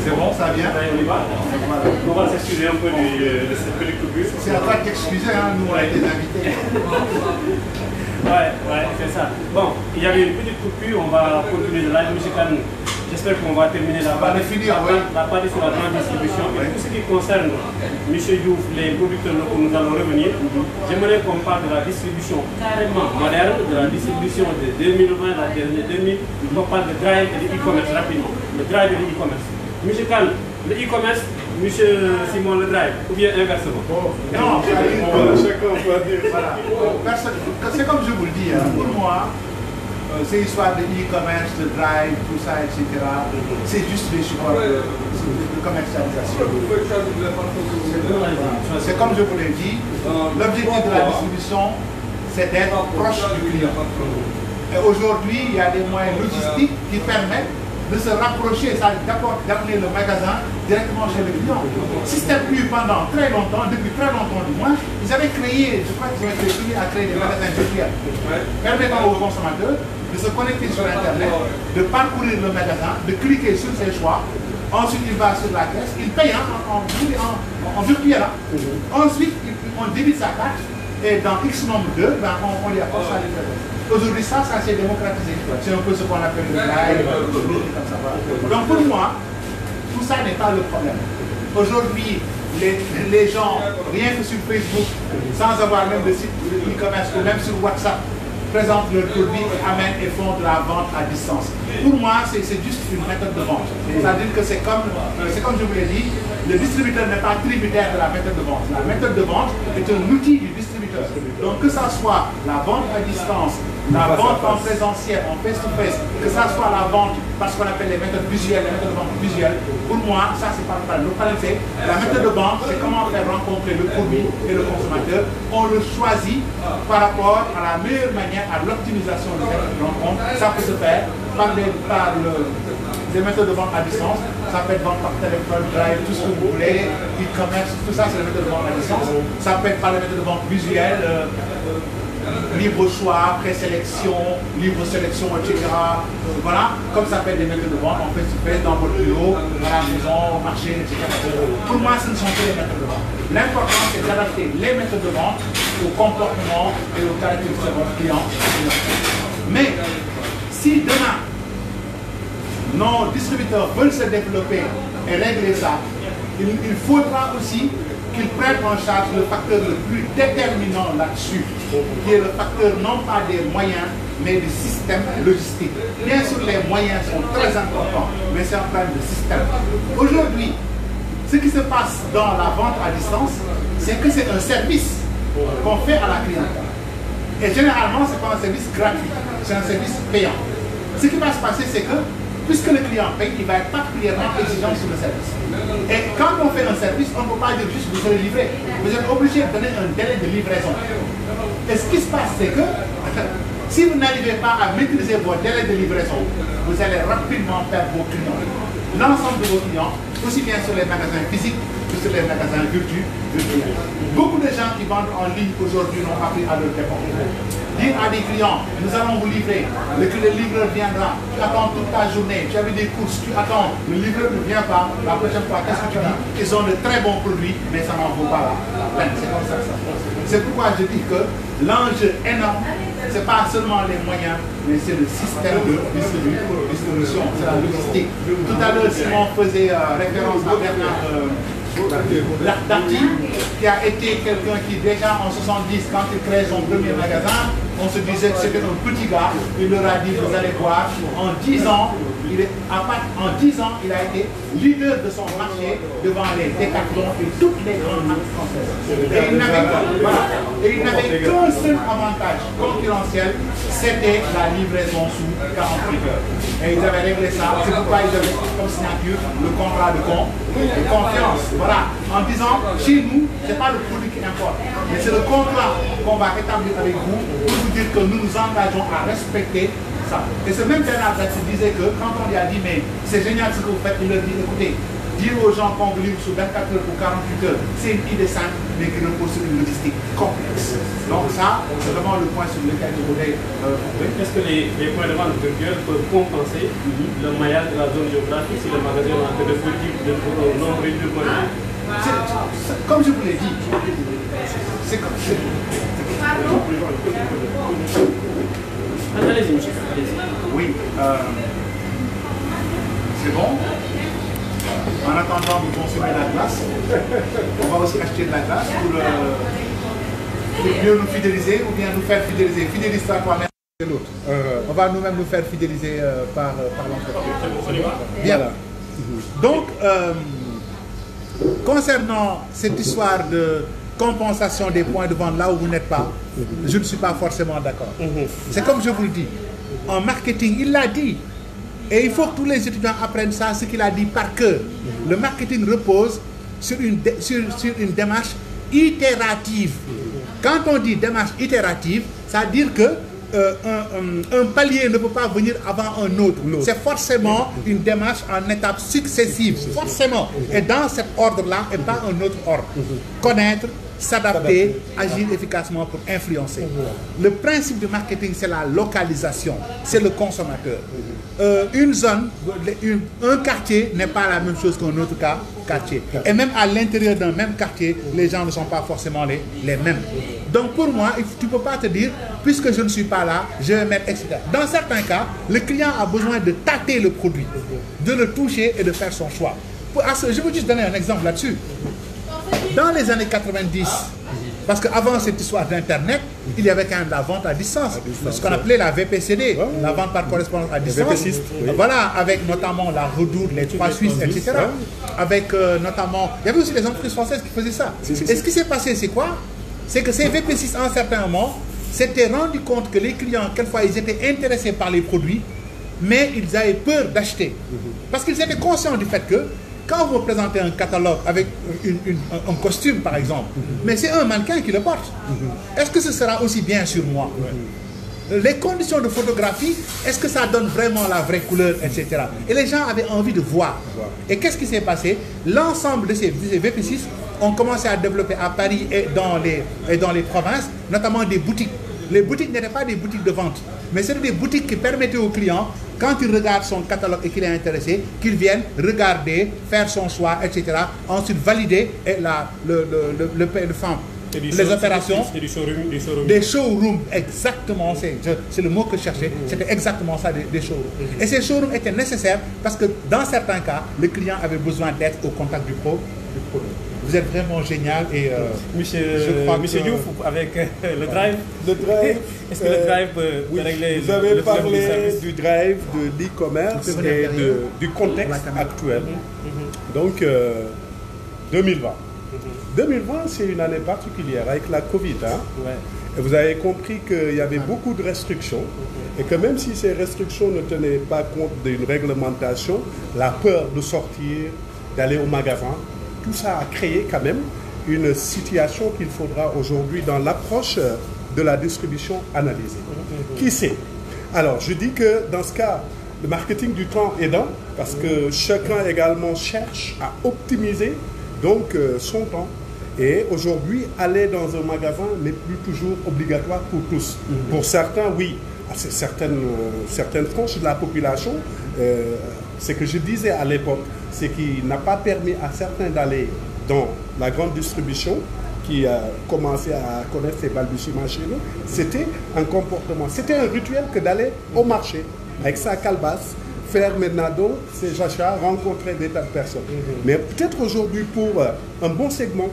C'est bon, ça vient. On y va. On va s'excuser un peu de cette petite coupure. C'est à toi de t'excuser, hein, nous on a été invités. Ouais, c'est ça. Bon, il y avait une petite coupure, on va continuer de live musical. J'espère qu'on va terminer la partie sur la grande distribution. Et tout ce qui concerne M. Diouf, les producteurs locaux, nous allons revenir. J'aimerais qu'on parle de la distribution carrément moderne, de la distribution de 2020, la dernière 2000. On parle de drive et de e-commerce rapidement. Le drive et de e-commerce. M. Khan, le e-commerce, M. Simon, le drive, ou bien inversement. Non, chacun peut dire. Voilà. C'est comme je vous le dis, hein, pour moi, ces histoires de e-commerce, de drive, tout ça, etc., c'est juste des supports de commercialisation. C'est comme je vous l'ai dit, l'objectif de la distribution, c'est d'être proche du client. Et aujourd'hui, il y a des moyens logistiques qui permettent de se rapprocher, d'amener le magasin directement chez le client. Système U, pendant très longtemps, depuis très longtemps du moins, ils avaient créé, je crois qu'ils ont été les premiers à créer des magasins virtuels, permettant aux consommateurs de se connecter sur Internet, de parcourir le magasin, de cliquer sur ses choix. Ensuite, il va sur la caisse, il paye en virtuel. Ensuite, on débite sa carte et dans X nombre d'heures, on lui apporte sa livraison. Aujourd'hui, ça s'est démocratisé. C'est un peu ce qu'on appelle le live, comme ça. Donc pour moi, tout ça n'est pas le problème. Aujourd'hui, les gens, rien que sur Facebook, sans avoir même de site e-commerce ou même sur WhatsApp, présentent leurs produits, amènent et font de la vente à distance. Pour moi, c'est juste une méthode de vente. C'est-à-dire que c'est comme je vous l'ai dit, le distributeur n'est pas tributaire de la méthode de vente. La méthode de vente est un outil du distributeur. Donc que ça soit la vente à distance, la vente en présentiel, en face-to-face, que ça soit la vente, parce qu'on appelle les méthodes visuelles, les méthodes de vente visuelles, pour moi, ça c'est pas le problème. Le problème c'est, la méthode de vente, c'est comment faire rencontrer le produit et le consommateur. On le choisit par rapport à la meilleure manière, à l'optimisation de cette rencontre. Ça peut se faire par des méthodes de vente à distance. Ça peut être vente par téléphone, drive, tout ce que vous voulez, e-commerce, tout ça c'est les méthodes de vente à distance. Ça peut être par les méthodes de vente visuelles, libre choix, présélection, libre sélection, etc. Voilà, comme ça fait des méthodes de vente, on peut se faire dans votre bureau, à la maison, au marché, etc. Pour moi, ce ne sont que les méthodes de vente. L'important, c'est d'adapter les méthodes de vente au comportement et aux caractéristiques de votre client. Mais, si demain, nos distributeurs veulent se développer et régler ça, il faudra aussi qu'ils prennent en charge le facteur le plus déterminant là-dessus, qui est le facteur non pas des moyens, mais du système logistique. Bien sûr, les moyens sont très importants, mais c'est un problème de système. Aujourd'hui, ce qui se passe dans la vente à distance, c'est que c'est un service qu'on fait à la clientèle. Et généralement, ce n'est pas un service gratuit, c'est un service payant. Ce qui va se passer, c'est que puisque le client paye, il va être particulièrement exigeant sur le service. Et quand on fait un service, on ne peut pas dire juste vous serez livré. Vous êtes obligé de donner un délai de livraison. Et ce qui se passe, c'est que si vous n'arrivez pas à maîtriser vos délais de livraison, vous allez rapidement perdre vos clients. L'ensemble de vos clients, aussi bien sur les magasins physiques que sur les magasins virtuels. Beaucoup de gens qui vendent en ligne aujourd'hui n'ont pas pris à leur dépend. Dire à des clients, nous allons vous livrer, le livreur viendra, tu attends toute ta journée, tu as vu des courses, tu attends, le livreur ne vient pas, la prochaine fois, qu'est-ce que tu dis? Ils ont de très bons produits, mais ça n'en vaut pas la peine. C'est comme ça que ça se passe. C'est pourquoi je dis que l'enjeu énorme, ce n'est pas seulement les moyens, mais c'est le système de distribution, c'est la logistique. Tout à l'heure, Simon faisait référence à Bernard Darty, qui a été quelqu'un qui déjà en 70, quand il crée son premier magasin, on se disait que c'était un petit gars, il leur a dit, vous allez voir, en 10 ans, il a été leader de son marché devant les Decathlon et toutes les grandes marques françaises. Et il n'avait qu'un seul avantage concurrentiel, c'était la livraison sous 48 heures. Et ils avaient réglé ça, c'est pourquoi ils avaient comme signature le contrat de confiance. Voilà, en disant, chez nous, ce n'est pas le produit qui importe, mais c'est le contrat qu'on va établir avec vous pour vous dire que nous nous engageons à respecter ça. Et ce même Bernard Darty disait que quand on lui a dit mais c'est génial ce que vous faites, il leur dit écoutez, dire aux gens qu'on vous livre sous 24 heures ou 48 heures, c'est une idée simple, mais qui repose sur une logistique complexe. Donc ça, c'est vraiment le point sur lequel je voulais Est-ce que les points de vente virtuels peuvent compenser le maillage de la zone géographique si le magasin a que de petits nombre de points de vente? Comme je vous l'ai dit, c'est comme ça. Allez-y, monsieur. Allez-y. Oui, c'est bon. En attendant de consommer la glace, on va aussi acheter de la glace pour mieux nous fidéliser ou bien nous faire fidéliser. Fidélise-toi toi-même et l'autre. On va nous-mêmes nous faire fidéliser par l'entreprise. Bien. Donc, concernant cette histoire de compensation des points de vente là où vous n'êtes pas, je ne suis pas forcément d'accord. C'est comme je vous le dis, en marketing, il l'a dit. Et il faut que tous les étudiants apprennent ça, ce qu'il a dit par cœur. Le marketing repose sur une démarche itérative. Quand on dit démarche itérative, ça veut dire que un palier ne peut pas venir avant un autre. C'est forcément une démarche en étapes successives. Forcément. Et dans cet ordre-là, et pas un autre ordre. Connaître, s'adapter, agir efficacement pour influencer. Le principe du marketing, c'est la localisation. C'est le consommateur. Une zone, un quartier n'est pas la même chose qu'un autre quartier. Et même à l'intérieur d'un même quartier, les gens ne sont pas forcément les mêmes. Donc pour moi, tu ne peux pas te dire, puisque je ne suis pas là, je vais mettre, etc. Dans certains cas, le client a besoin de tâter le produit, de le toucher et de faire son choix. Je veux juste donner un exemple là-dessus. Dans les années 90, parce qu'avant cette histoire d'Internet, il y avait quand même la vente à distance, ce qu'on appelait la VPCD, la vente par correspondance à distance. Voilà, avec notamment la Redoute, les Trois Suisses, etc. Avec notamment, il y avait aussi des entreprises françaises qui faisaient ça. Et ce qui s'est passé, c'est quoi? C'est que ces VP6, à un certain moment, s'étaient rendu compte que les clients, quelquefois, ils étaient intéressés par les produits, mais ils avaient peur d'acheter. Parce qu'ils étaient conscients du fait que quand vous présentez un catalogue avec un costume, par exemple, mais c'est un mannequin qui le porte. Est-ce que ce sera aussi bien sur moi? Les conditions de photographie, est-ce que ça donne vraiment la vraie couleur, etc. Et les gens avaient envie de voir. Et qu'est-ce qui s'est passé? L'ensemble de ces VP6 ont commencé à développer à Paris et dans les provinces, notamment des boutiques. Les boutiques n'étaient pas des boutiques de vente, mais c'était des boutiques qui permettaient aux clients, quand il regarde son catalogue et qu'il est intéressé, qu'il vienne regarder, faire son choix, etc. Ensuite valider et les opérations. Des showrooms, exactement. C'est le mot que je cherchais. C'était exactement ça, des showrooms. Et ces showrooms étaient nécessaires parce que dans certains cas, le client avait besoin d'être au contact du produit. Vous êtes vraiment génial et Monsieur Diouf, avec le drive. Est-ce que le drive peut régler vous avez parlé du drive, de l'e-commerce et du contexte actuel. Donc 2020. 2020, c'est une année particulière avec la Covid. Et vous avez compris qu'il y avait beaucoup de restrictions et que même si ces restrictions ne tenaient pas compte d'une réglementation, la peur de sortir, d'aller au magasin, tout ça a créé quand même une situation qu'il faudra aujourd'hui dans l'approche de la distribution analyser. Qui sait? Alors, je dis que dans ce cas, le marketing du temps aidant, parce que chacun également cherche à optimiser donc son temps. Et aujourd'hui, aller dans un magasin n'est plus toujours obligatoire pour tous. Pour certains, oui. Certaines tranches de la population, ce que je disais à l'époque, c'est qu'il n'a pas permis à certains d'aller dans la grande distribution qui a commencé à connaître ses balbutiements chez nous. C'était un comportement, c'était un rituel que d'aller au marché avec sa calebasse, faire maintenant donc ses achats, rencontrer des tas de personnes. Mais peut-être aujourd'hui pour un bon segment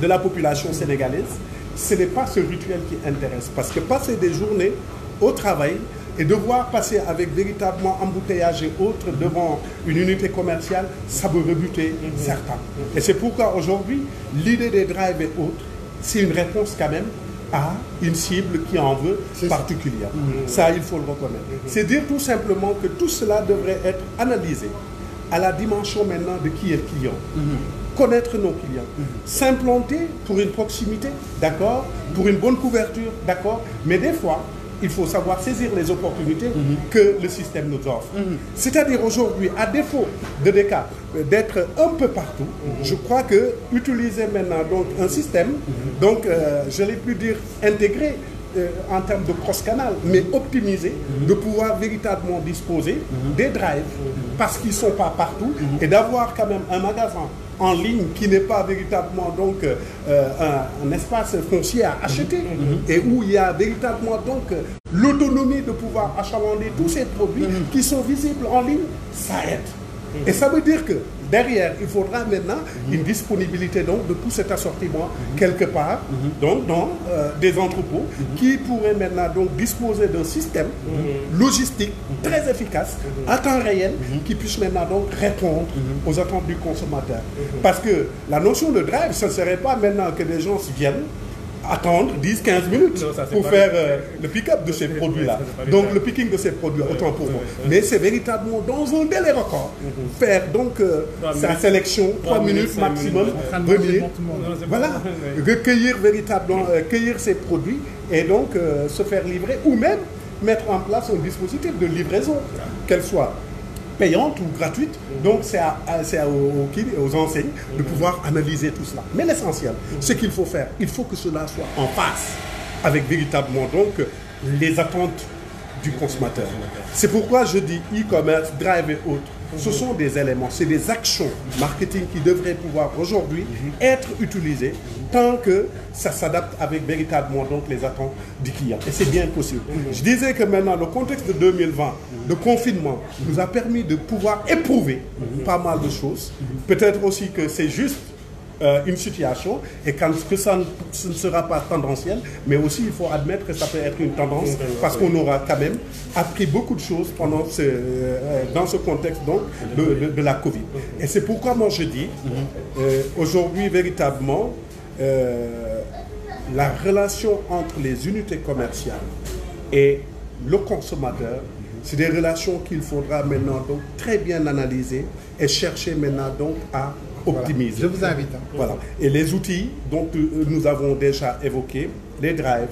de la population sénégalaise, ce n'est pas ce rituel qui intéresse. Parce que passer des journées au travail et devoir passer avec véritablement embouteillage et autres devant une unité commerciale, ça peut rebuter certains. Et c'est pourquoi aujourd'hui, l'idée des drives et autres, c'est une réponse quand même à une cible qui en veut particulière. Ça, il faut le reconnaître. C'est dire tout simplement que tout cela devrait être analysé à la dimension maintenant de qui est le client. Connaître nos clients, s'implanter pour une proximité, d'accord, pour une bonne couverture, d'accord, mais des fois, il faut savoir saisir les opportunités que le système nous offre. C'est-à-dire aujourd'hui, à défaut de DECA d'être un peu partout, je crois que utiliser maintenant donc un système, donc je l'ai pu dire intégré en termes de cross-canal, mais optimisé, de pouvoir véritablement disposer des drives, parce qu'ils ne sont pas partout, et d'avoir quand même un magasin en ligne qui n'est pas véritablement donc un espace foncier à acheter, et où il y a véritablement donc l'autonomie de pouvoir achalander tous ces produits qui sont visibles en ligne, ça aide. Et ça veut dire que derrière, il faudra maintenant une disponibilité donc, de tout cet assortiment quelque part donc, dans des entrepôts qui pourraient maintenant donc, disposer d'un système logistique très efficace à temps réel qui puisse maintenant donc, répondre aux attentes du consommateur. Parce que la notion de drive, ce ne serait pas maintenant que les gens viennent attendre 10-15 minutes pour faire le pick-up de ces produits-là. Donc le picking de ces produits, autant pour moi. Mais c'est véritablement dans un délai record. Faire donc sa sélection, 3 minutes maximum, venir, voilà, recueillir véritablement, cueillir ces produits et donc se faire livrer ou même mettre en place un dispositif de livraison, qu'elle soit payante ou gratuite, donc c'est aux enseignes de pouvoir analyser tout cela. Mais l'essentiel, ce qu'il faut faire, il faut que cela soit en face avec véritablement donc les attentes du consommateur. C'est pourquoi je dis e-commerce, drive et autres. Ce sont des éléments, c'est des actions marketing qui devraient pouvoir aujourd'hui être utilisées tant que ça s'adapte avec véritablement donc les attentes du client. Et c'est bien possible. Je disais que maintenant, le contexte de 2020, de confinement, nous a permis de pouvoir éprouver pas mal de choses. Peut-être aussi que c'est juste une situation et que ça ne sera pas tendanciel, mais aussi il faut admettre que ça peut être une tendance parce qu'on aura quand même appris beaucoup de choses pendant dans ce contexte donc, de la Covid. Et c'est pourquoi moi je dis, aujourd'hui véritablement, la relation entre les unités commerciales et le consommateur, c'est des relations qu'il faudra maintenant donc très bien analyser et chercher maintenant donc à optimiser. Voilà. Je vous invite. Voilà. Et les outils dont nous avons déjà évoqués, les drives,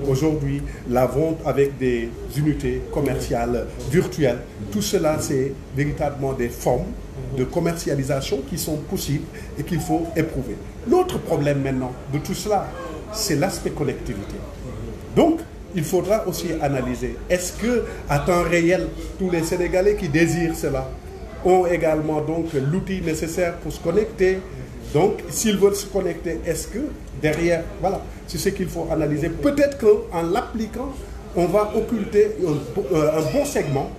aujourd'hui, la vente avec des unités commerciales virtuelles, tout cela, c'est véritablement des formes de commercialisation qui sont possibles et qu'il faut éprouver. L'autre problème maintenant de tout cela, c'est l'aspect connectivité. Donc, il faudra aussi analyser, est-ce que à temps réel, tous les Sénégalais qui désirent cela ont également donc l'outil nécessaire pour se connecter. Donc, s'ils veulent se connecter, est-ce que derrière, voilà, c'est ce qu'il faut analyser. Peut-être qu'en l'appliquant, on va occulter un bon segment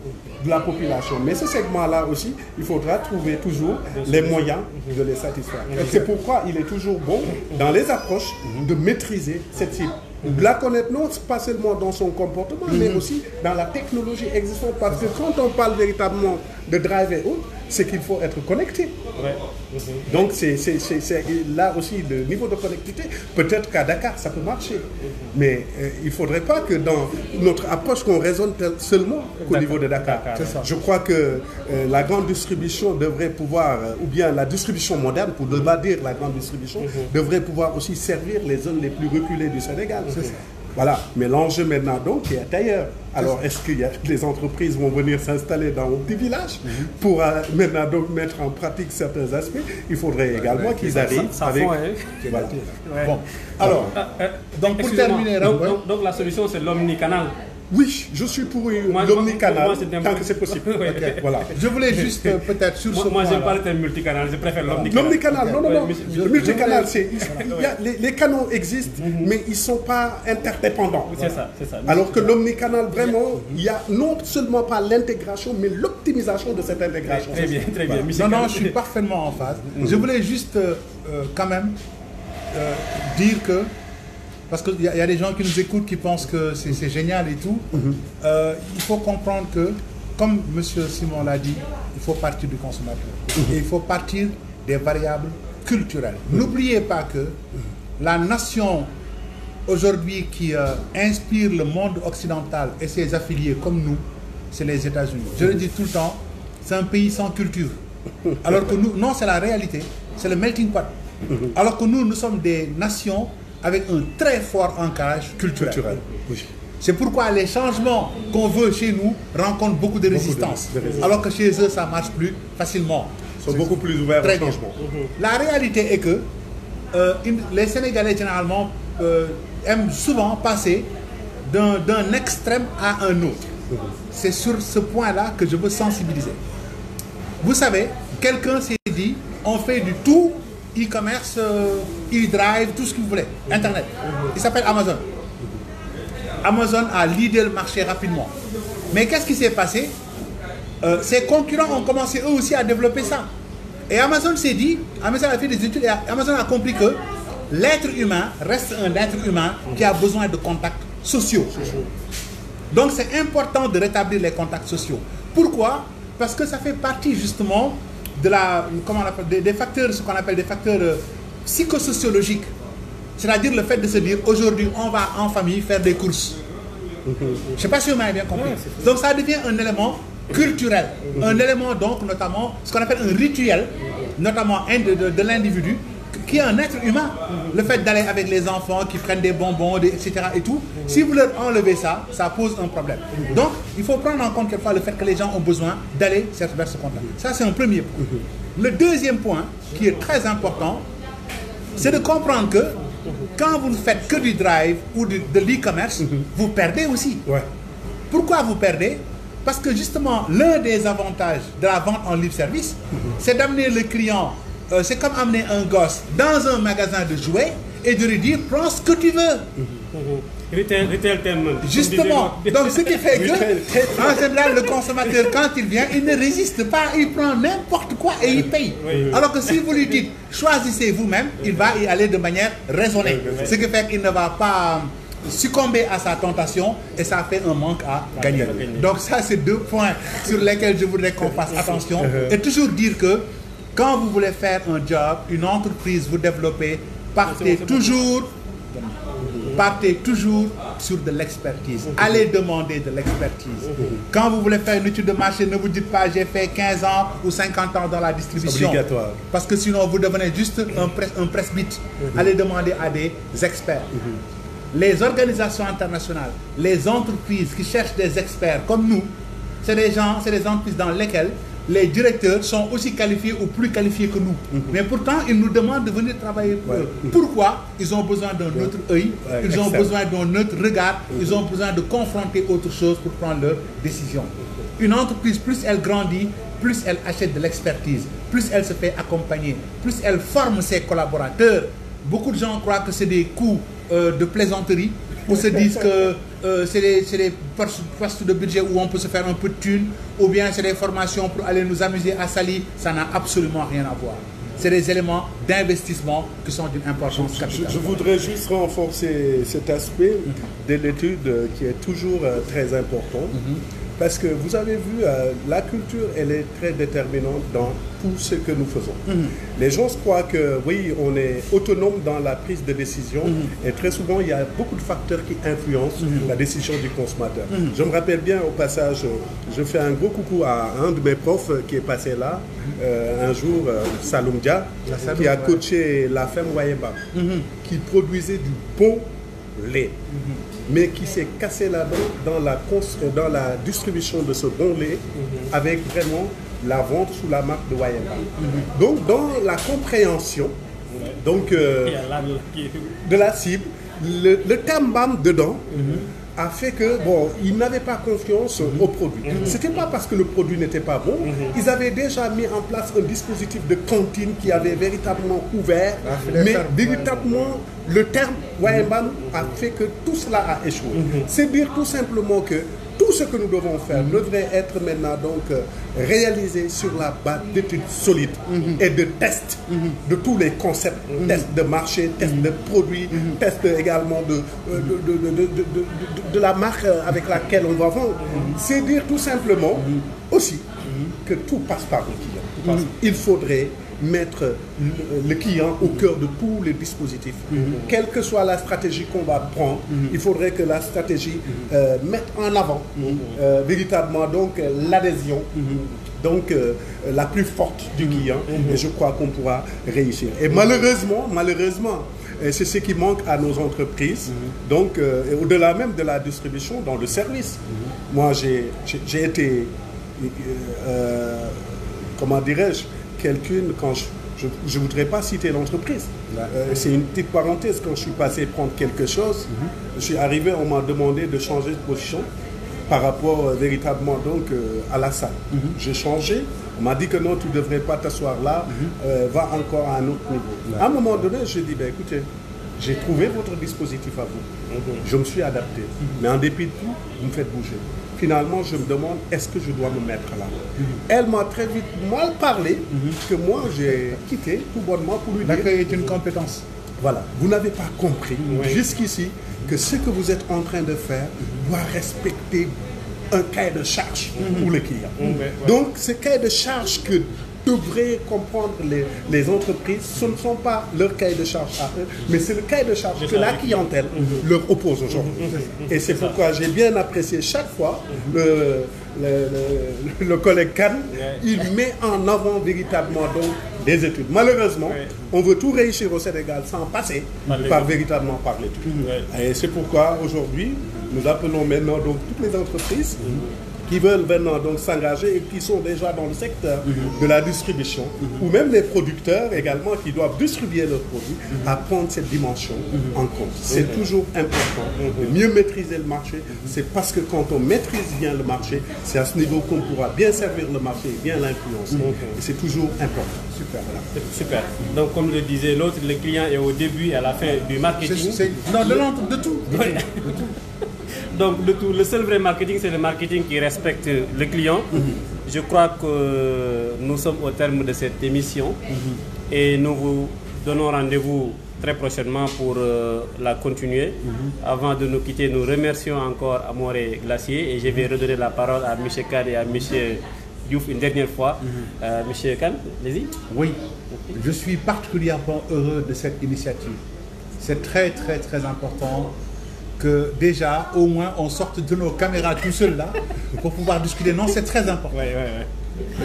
de la population. Mais ce segment-là aussi, il faudra trouver toujours les moyens de les satisfaire. C'est pourquoi il est toujours bon, dans les approches, de maîtriser cette cible. De la connaître non pas seulement dans son comportement, mais aussi dans la technologie existante. Parce que quand on parle véritablement de drive et autres, c'est qu'il faut être connecté. Donc c'est là aussi le niveau de connectivité. Peut-être qu'à Dakar, ça peut marcher. Mais il ne faudrait pas que dans notre approche, qu'on raisonne seulement qu'au niveau de Dakar. Je crois que la grande distribution devrait pouvoir, ou bien la distribution moderne, pour ne pas dire la grande distribution, devrait pouvoir aussi servir les zones les plus reculées du Sénégal. Voilà, mais l'enjeu maintenant donc est ailleurs. Alors est-ce que les entreprises vont venir s'installer dans un petit village pour maintenant donc mettre en pratique certains aspects? Il faudrait également qu'ils arrivent avec... Voilà. Bon, alors, donc pour terminer... Donc la solution c'est l'omnicanal. Oui, je suis pour l'omnicanal, tant que c'est possible. Okay. Voilà. Je voulais juste peut-être sur ce point. Moi, je n'aime pas le terme multicanal, je préfère l'omnicanal. L'omnicanal, non. Le multicanal, les canaux existent, mais ils ne sont pas interdépendants. C'est ça. Alors que l'omnicanal, vraiment, il n'y a non seulement pas l'intégration, mais l'optimisation de cette intégration. Très bien. Voilà. Non, je suis parfaitement en phase. Je voulais juste quand même dire que parce qu'il y a des gens qui nous écoutent qui pensent que c'est génial et tout. Il faut comprendre que, comme M. Simon l'a dit, il faut partir du consommateur. Et il faut partir des variables culturelles. N'oubliez pas que la nation aujourd'hui qui inspire le monde occidental et ses affiliés comme nous, c'est les États-Unis. Je le dis tout le temps, c'est un pays sans culture. Alors que nous, non, c'est la réalité, c'est le melting pot. Alors que nous sommes des nations avec un très fort ancrage culturel. C'est pourquoi les changements qu'on veut chez nous rencontrent beaucoup de résistance. Alors que chez eux, ça marche plus facilement. Ils sont beaucoup plus ouverts au changement. La réalité est que les Sénégalais, généralement, aiment souvent passer d'un extrême à un autre. C'est sur ce point-là que je veux sensibiliser. Vous savez, quelqu'un s'est dit, on fait du tout, e-commerce, e-drive, tout ce que vous voulez, Internet. Il s'appelle Amazon. Amazon a leadé le marché rapidement. Mais qu'est-ce qui s'est passé? Ses concurrents ont commencé eux aussi à développer ça. Et Amazon s'est dit, Amazon a fait des études et Amazon a compris que l'être humain reste un être humain qui a besoin de contacts sociaux. Donc c'est important de rétablir les contacts sociaux. Pourquoi? Parce que ça fait partie justement de comment on appelle, des facteurs, ce qu'on appelle des facteurs psychosociologiques. C'est-à-dire le fait de se dire, aujourd'hui on va en famille faire des courses. Je ne sais pas si vous m'avez bien compris. Donc ça devient un élément culturel. Un élément donc notamment, ce qu'on appelle un rituel, notamment de l'individu, qui est un être humain. Le fait d'aller avec les enfants qui prennent des bonbons, etc. et tout, si vous leur enlevez ça, ça pose un problème. Donc, il faut prendre en compte quelquefois le fait que les gens ont besoin d'aller vers ce contact. Ça, c'est un premier point. Le deuxième point, qui est très important, c'est de comprendre que quand vous ne faites que du drive ou de l'e-commerce, vous perdez aussi. Pourquoi vous perdez? Parce que justement, l'un des avantages de la vente en libre service, c'est d'amener le client. C'est comme amener un gosse dans un magasin de jouets et de lui dire prends ce que tu veux. Justement, donc ce qui fait que en général le consommateur quand il vient il ne résiste pas, il prend n'importe quoi et il paye. Alors que si vous lui dites choisissez vous-même, il va y aller de manière raisonnée. Ce qui fait qu'il ne va pas succomber à sa tentation et ça fait un manque à gagner. Donc ça c'est deux points sur lesquels je voudrais qu'on fasse attention et toujours dire que quand vous voulez faire un job, une entreprise, vous développez, partez toujours sur de l'expertise. Allez demander de l'expertise. Quand vous voulez faire une étude de marché, ne vous dites pas j'ai fait 15 ans ou 50 ans dans la distribution. C'est obligatoire. Parce que sinon vous devenez juste un presbyte. Allez demander à des experts. Les organisations internationales, les entreprises qui cherchent des experts comme nous, c'est des entreprises dans lesquelles les directeurs sont aussi qualifiés ou plus qualifiés que nous. Mais pourtant, ils nous demandent de venir travailler pour eux. Pourquoi? Ils ont besoin d'un autre œil, ils ont besoin d'un autre regard, ils ont besoin de confronter autre chose pour prendre leurs décisions. Une entreprise, plus elle grandit, plus elle achète de l'expertise, plus elle se fait accompagner, plus elle forme ses collaborateurs. Beaucoup de gens croient que c'est des coups de plaisanterie, ou se disent que c'est des postes de budget où on peut se faire un peu de thunes, ou bien c'est des formations pour aller nous amuser à Saly. Ça n'a absolument rien à voir. C'est des éléments d'investissement qui sont d'une importance capitale. Je voudrais juste renforcer cet aspect de l'étude qui est toujours très important. Parce que vous avez vu, la culture, elle est très déterminante dans tout ce que nous faisons. Les gens croient que, oui, on est autonome dans la prise de décision et très souvent, il y a beaucoup de facteurs qui influencent la décision du consommateur. Je me rappelle bien, au passage, je fais un gros coucou à un de mes profs qui est passé là, un jour, Saloum Dia, qui a coaché la femme Wayemba, qui produisait du bon lait. Mais qui s'est cassé la dent dans la distribution de ce bon lait avec vraiment la vente sous la marque de Wayemba. Donc dans la compréhension de la cible, le terme BAM dedans a fait que, bon, ils n'avaient pas confiance au produit. Ce n'était pas parce que le produit n'était pas bon, ils avaient déjà mis en place un dispositif de cantine qui avait véritablement ouvert, mais véritablement, le terme Wayemba a fait que tout cela a échoué. C'est dire tout simplement que tout ce que nous devons faire devrait être maintenant donc réalisé sur la base d'études solides et de tests de tous les concepts, tests de marché, tests de produits, tests également de la marque avec laquelle on va vendre. C'est dire tout simplement aussi que tout passe par le client. Il faudrait mettre le client au cœur de tous les dispositifs. Quelle que soit la stratégie qu'on va prendre, il faudrait que la stratégie mette en avant véritablement donc l'adhésion. Donc la plus forte du client, et je crois qu'on pourra réussir. Et malheureusement, c'est ce qui manque à nos entreprises. Donc au-delà même de la distribution, dans le service. Moi, j'ai été, comment dirais-je, quelqu'un, quand je ne voudrais pas citer l'entreprise. C'est une petite parenthèse, quand je suis passé prendre quelque chose, je suis arrivé, on m'a demandé de changer de position par rapport véritablement donc à la salle. J'ai changé, on m'a dit que non, tu ne devrais pas t'asseoir là, va encore à un autre niveau. À un moment donné, j'ai dit, ben, écoutez, j'ai trouvé votre dispositif à vous. Je me suis adapté. Mais en dépit de tout, vous me faites bouger. Finalement, je me demande, est-ce que je dois me mettre là? Elle m'a très vite mal parlé, que moi, j'ai quitté tout bonnement pour lui dire... L'accueil est une compétence. Voilà, vous n'avez pas compris jusqu'ici que ce que vous êtes en train de faire doit respecter un cahier de charge pour le client. Donc, ce cahier de charge que devraient comprendre les entreprises, ce ne sont pas leur cahier de charge à eux, mais c'est le cahier de charge que la clientèle leur oppose aujourd'hui. Et c'est pourquoi j'ai bien apprécié chaque fois le collègue Kane, il met en avant véritablement donc des études. Malheureusement, on veut tout réussir au Sénégal sans passer par véritablement par l'étude. Et c'est pourquoi aujourd'hui, nous appelons maintenant donc toutes les entreprises qui veulent maintenant donc s'engager et qui sont déjà dans le secteur de la distribution, ou même les producteurs également qui doivent distribuer leurs produits, à prendre cette dimension en compte. C'est toujours important de mieux maîtriser le marché. C'est parce que quand on maîtrise bien le marché, c'est à ce niveau qu'on pourra bien servir le marché et bien l'influencer. Et c'est toujours important. Super. Voilà. Super. Donc comme le disait l'autre, le client est au début et à la fin du marketing. Non, de tout. Donc de tout, le seul vrai marketing, c'est le marketing qui respecte le client. Je crois que nous sommes au terme de cette émission et nous vous donnons rendez-vous très prochainement pour la continuer. Avant de nous quitter, nous remercions encore Amoré Glacier et je vais redonner la parole à M. Kane et à M. Diouf une dernière fois. M. Kane, allez-y. Oui, je suis particulièrement heureux de cette initiative. C'est très important que déjà, au moins, on sorte de nos caméras tout seul là, pour pouvoir discuter. Non, c'est très important.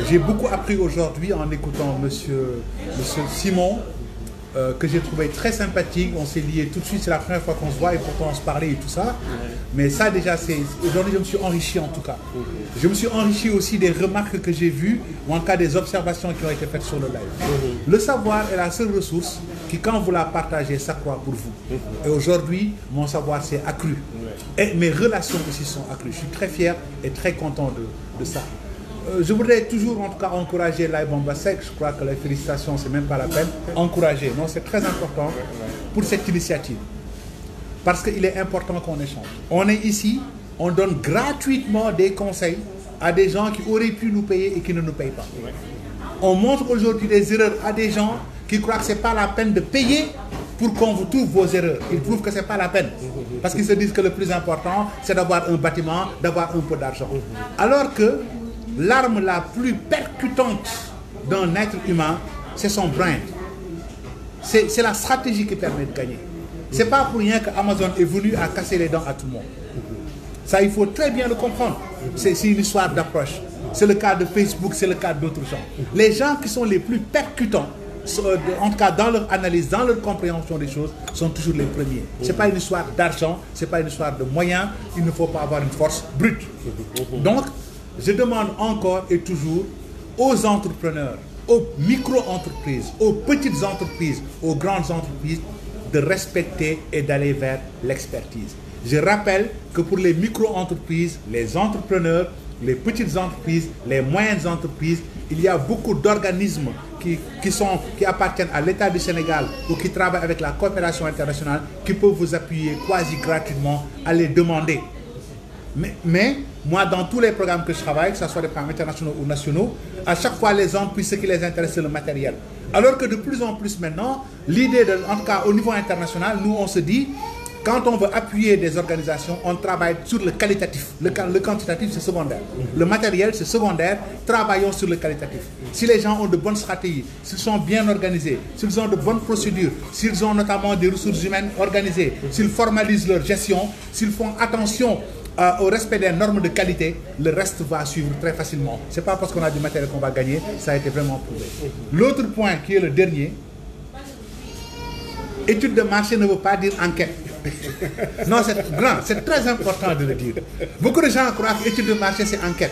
J'ai beaucoup appris aujourd'hui en écoutant monsieur Simon, que j'ai trouvé très sympathique. On s'est liés tout de suite, c'est la première fois qu'on se voit et pourtant on se parlait et tout ça. Mais ça déjà, aujourd'hui je me suis enrichi en tout cas. Je me suis enrichi aussi des remarques que j'ai vues, ou en cas des observations qui ont été faites sur le live. Le savoir est la seule ressource qui, quand vous la partagez, s'accroît pour vous. Et aujourd'hui, mon savoir s'est accru. Et mes relations aussi sont accrues. Je suis très fier et très content de ça. Je voudrais toujours en tout cas encourager Laye Bamba Seck. Je crois que les félicitations, c'est même pas la peine. Encourager, non, c'est très important pour cette initiative. Parce qu'il est important qu'on échange. On est ici, on donne gratuitement des conseils à des gens qui auraient pu nous payer et qui ne nous payent pas. On montre aujourd'hui des erreurs à des gens qui croient que ce n'est pas la peine de payer pour qu'on vous trouve vos erreurs. Ils trouvent que ce n'est pas la peine. Parce qu'ils se disent que le plus important, c'est d'avoir un bâtiment, d'avoir un peu d'argent. Alors que l'arme la plus percutante d'un être humain, c'est son brain. C'est la stratégie qui permet de gagner. Ce n'est pas pour rien qu'Amazon est venu à casser les dents à tout le monde. Ça, il faut très bien le comprendre. C'est une histoire d'approche. C'est le cas de Facebook, c'est le cas d'autres gens. Les gens qui sont les plus percutants, en tout cas dans leur analyse, dans leur compréhension des choses, sont toujours les premiers. Ce n'est pas une histoire d'argent, ce n'est pas une histoire de moyens, il ne faut pas avoir une force brute. Donc, je demande encore et toujours aux entrepreneurs, aux micro-entreprises, aux petites entreprises, aux grandes entreprises, de respecter et d'aller vers l'expertise. Je rappelle que pour les micro-entreprises, les entrepreneurs, les petites entreprises, les moyennes entreprises, il y a beaucoup d'organismes qui appartiennent à l'État du Sénégal ou qui travaillent avec la coopération internationale qui peuvent vous appuyer quasi gratuitement à les demander. Mais moi, dans tous les programmes que je travaille, que ce soit des programmes internationaux ou nationaux, à chaque fois, les entreprises, ce qui les intéresse, c'est le matériel. Alors que de plus en plus maintenant, l'idée, en tout cas au niveau international, nous, on se dit, Quand on veut appuyer des organisations, on travaille sur le qualitatif. Le quantitatif, c'est secondaire. Le matériel, c'est secondaire. Travaillons sur le qualitatif. Si les gens ont de bonnes stratégies, s'ils sont bien organisés, s'ils ont de bonnes procédures, s'ils ont notamment des ressources humaines organisées, s'ils formalisent leur gestion, s'ils font attention au respect des normes de qualité, le reste va suivre très facilement. Ce n'est pas parce qu'on a du matériel qu'on va gagner, ça a été vraiment prouvé. L'autre point qui est le dernier, étude de marché ne veut pas dire enquête. Non, c'est très important de le dire. Beaucoup de gens croient que l'étude de marché, c'est enquête.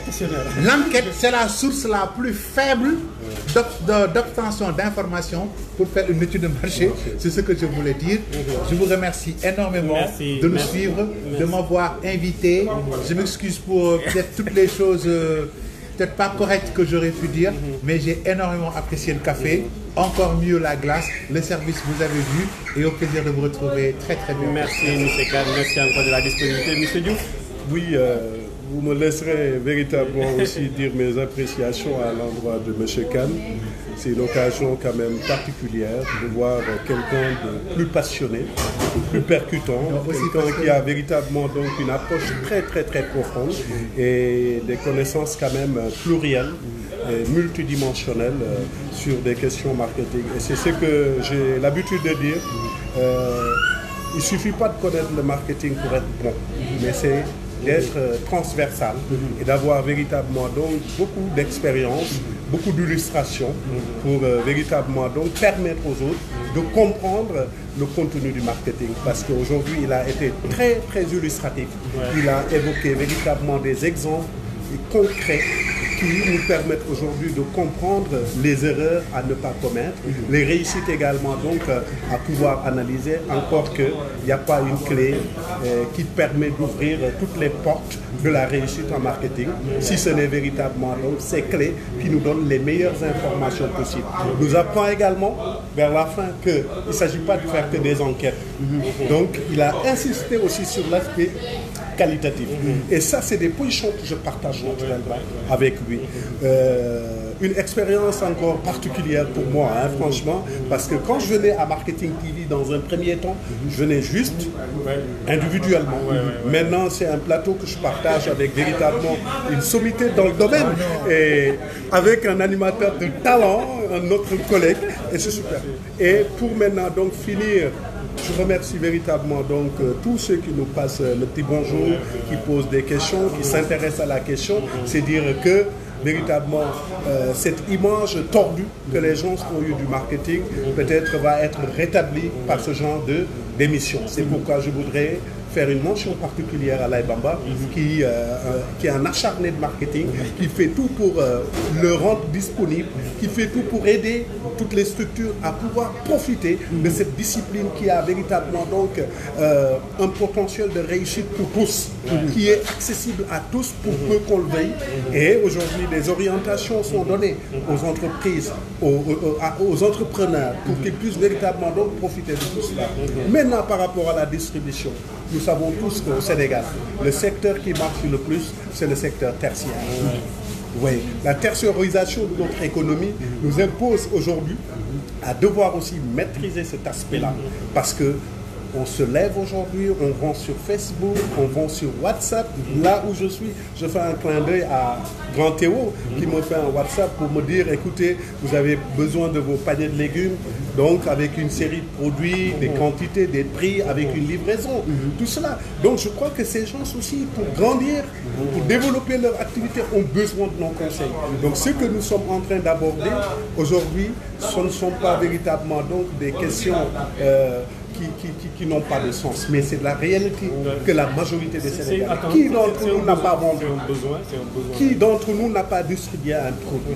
L'enquête, c'est la source la plus faible d'obtention d'informations pour faire une étude de marché. C'est ce que je voulais dire. Je vous remercie énormément de nous suivre, de m'avoir invité. Je m'excuse pour peut-être toutes les choses peut-être pas correctes que j'aurais pu dire, mais j'ai énormément apprécié le café. Encore mieux la glace, le service vous avez vu et au plaisir de vous retrouver très bien. Merci M. Kane, merci encore de la disponibilité. M. Diouf. Oui, vous me laisserez véritablement aussi dire mes appréciations à l'endroit de M. Kane. C'est une occasion quand même particulière de voir quelqu'un de plus passionné, de plus percutant, quelqu'un qui a véritablement donc une approche très profonde et des connaissances quand même plurielles et multidimensionnelles sur des questions marketing. Et c'est ce que j'ai l'habitude de dire. Il ne suffit pas de connaître le marketing pour être bon, mais c'est d'être transversal et d'avoir véritablement donc beaucoup d'expérience, beaucoup d'illustrations pour véritablement donc permettre aux autres de comprendre le contenu du marketing. Parce qu'aujourd'hui, il a été très illustratif. Il a évoqué véritablement des exemples concrets qui nous permettent aujourd'hui de comprendre les erreurs à ne pas commettre, les réussites également donc à pouvoir analyser, encore qu'il n'y a pas une clé qui permet d'ouvrir toutes les portes de la réussite en marketing, si ce n'est véritablement donc ces clés qui nous donnent les meilleures informations possibles. Nous apprend également vers la fin qu'il ne s'agit pas de faire que des enquêtes. Donc il a insisté aussi sur l'aspect qualitatif. Et ça, c'est des positions que je partage naturellement avec lui. Une expérience encore particulière pour moi, hein, franchement, parce que quand je venais à Marketing TV dans un premier temps, je venais juste individuellement. Maintenant, c'est un plateau que je partage avec véritablement une sommité dans le domaine et avec un animateur de talent, un autre collègue, et c'est super. Et pour maintenant donc finir, je remercie véritablement donc tous ceux qui nous passent le petit bonjour, qui posent des questions, qui s'intéressent à la question. C'est dire que véritablement cette image tordue que les gens ont eue du marketing peut-être va être rétablie par ce genre d'émission. C'est pourquoi je voudrais faire une mention particulière à Laye Bamba qui est un acharné de marketing, qui fait tout pour le rendre disponible, qui fait tout pour aider toutes les structures à pouvoir profiter de cette discipline qui a véritablement donc un potentiel de réussite pour tous, qui est accessible à tous pour peu qu'on le veuille. Et aujourd'hui, les orientations sont données aux entreprises, aux entrepreneurs pour qu'ils puissent véritablement donc profiter de tout cela. Maintenant, par rapport à la distribution, nous savons tous qu'au Sénégal, le secteur qui marche le plus, c'est le secteur tertiaire. Oui, la tertiarisation de notre économie nous impose aujourd'hui à devoir aussi maîtriser cet aspect-là. Parce que on se lève aujourd'hui, on vend sur Facebook, on vend sur WhatsApp. Là où je suis, je fais un clin d'œil à Grand Théo qui me fait un WhatsApp pour me dire, écoutez, vous avez besoin de vos paniers de légumes, donc avec une série de produits, des quantités, des prix, avec une livraison, tout cela. Donc je crois que ces gens aussi, pour grandir, pour développer leur activité, ont besoin de nos conseils. Donc ce que nous sommes en train d'aborder aujourd'hui, ce ne sont pas véritablement donc des questions qui n'ont pas de sens, mais c'est de la réalité que la majorité des Sénégalais. Qui d'entre nous n'a pas vendu? Qui d'entre nous n'a pas distribué un produit?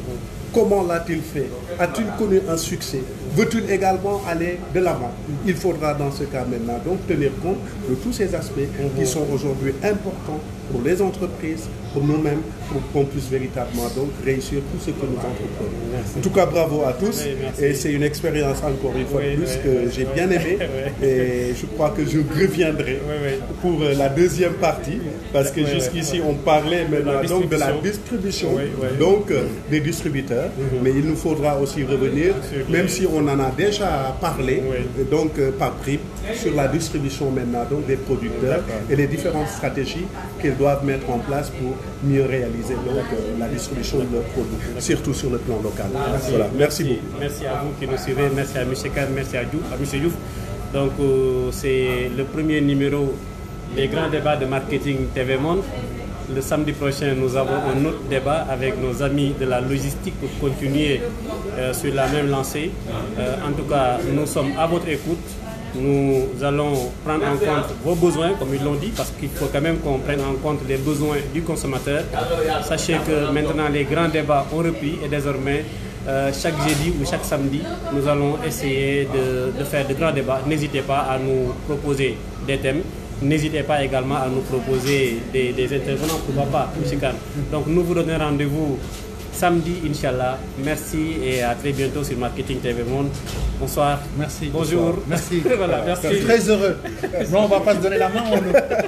Comment l'a-t-il fait? A-t-il connu un succès? Veut-il également aller de l'avant? Il faudra dans ce cas maintenant donc tenir compte de tous ces aspects qui sont aujourd'hui importants pour les entreprises, pour nous-mêmes, pour qu'on puisse véritablement donc réussir tout ce que nous entreprenons. En tout cas, bravo à tous. Et c'est une expérience encore une fois de plus que j'ai bien aimée. Et je crois que je reviendrai pour la deuxième partie, parce que jusqu'ici on parlait maintenant donc de la distribution, donc des distributeurs. Mais il nous faudra aussi revenir, même si on on en a déjà parlé, donc par prime, sur la distribution maintenant donc, des producteurs et les différentes stratégies qu'ils doivent mettre en place pour mieux réaliser donc, la distribution de leurs produits, surtout sur le plan local. Voilà. Merci beaucoup. Merci à vous qui nous suivez, merci à M. Kane, merci à M. Diouf. Donc c'est le premier numéro des grands débats de marketing TV Monde. Le samedi prochain, nous avons un autre débat avec nos amis de la logistique pour continuer sur la même lancée. En tout cas, nous sommes à votre écoute. Nous allons prendre en compte vos besoins, comme ils l'ont dit, parce qu'il faut quand même qu'on prenne en compte les besoins du consommateur. Sachez que maintenant, les grands débats ont repris et désormais, chaque jeudi ou chaque samedi, nous allons essayer de faire de grands débats. N'hésitez pas à nous proposer des thèmes. N'hésitez pas également à nous proposer des intervenants, pourquoi pas, M. Kane. Donc nous vous donnons rendez-vous samedi, Inch'Allah. Merci et à très bientôt sur Marketing TV Monde. Bonsoir. Merci. Bonjour. Merci. Voilà, merci. Je suis très heureux. Non, on ne va pas se donner la main.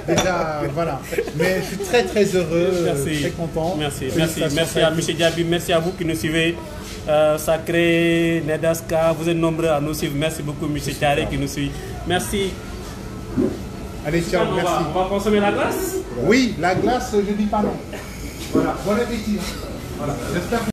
Déjà, voilà. Mais je suis très très heureux, très content. Merci. Merci à M. Diaby, merci à vous qui nous suivez. Sacré, Nedaska, vous êtes nombreux à nous suivre. Merci beaucoup, M. Thiaré qui nous suit. Merci. Allez, ciao, merci. On va consommer la glace? Oui, la glace, je dis pas non. Voilà, bon appétit. Voilà, j'espère que